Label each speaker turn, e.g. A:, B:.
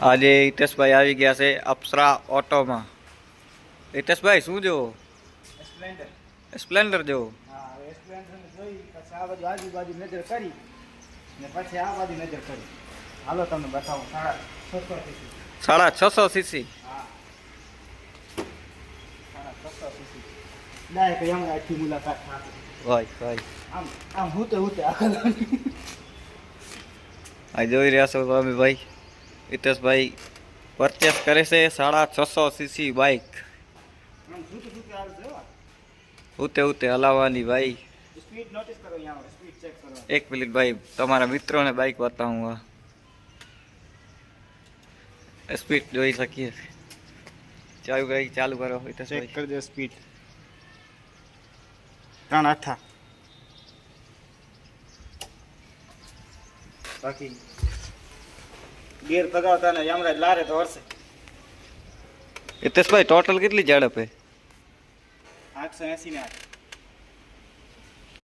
A: આજે હિતેશભાઈ આવી ગયા છે અપ્સરા ઓટોમાં। હિતેશભાઈ શું જોવો?
B: સ્પ્લેન્ડર।
A: સ્પ્લેન્ડર જોવો?
B: હા, હવે સ્પ્લેન્ડરને જોઈ પછી આ બાજુ આજુબાજુ નજર કરી ને પછી આ બાજુ નજર કરી। હાલો તમને બતાવું 650 સીસી।
A: 650 સીસી?
B: હા, 650 સીસી ડાયરેક્ટ હમણાં આખી મુલાકાત થશે।
A: ભાઈ ભાઈ
B: આમ આમ હુતે આગળ
A: આ જોઈ રહ્યા છો તમે ભાઈ, હિતેશભાઈ પરચેસ કરે છે 650 સીસી બાઇક।
B: આમ હુતે આવશે હો।
A: ઉતે હલાવવાની ભાઈ।
B: સ્પીડ નોટિસ કરો, અહીંયા સ્પીડ ચેક કરો।
A: એક મિનિટ ભાઈ, તમારા મિત્રોને બાઇક બતાવું। આ સ્પીડ જોઈ શકીએ। ચાલુ કરી, ચાલુ કરો
B: ચેક
A: હિતેશભાઈ।
B: કરી દો સ્પીડ 3.8। બાકી ગેર ભગાવતા ને હમણાં લારે તો હરશે।
A: હિતેશભાઈ ટોટલ કેટલી ઝડપ હે?
B: 880 ને 8।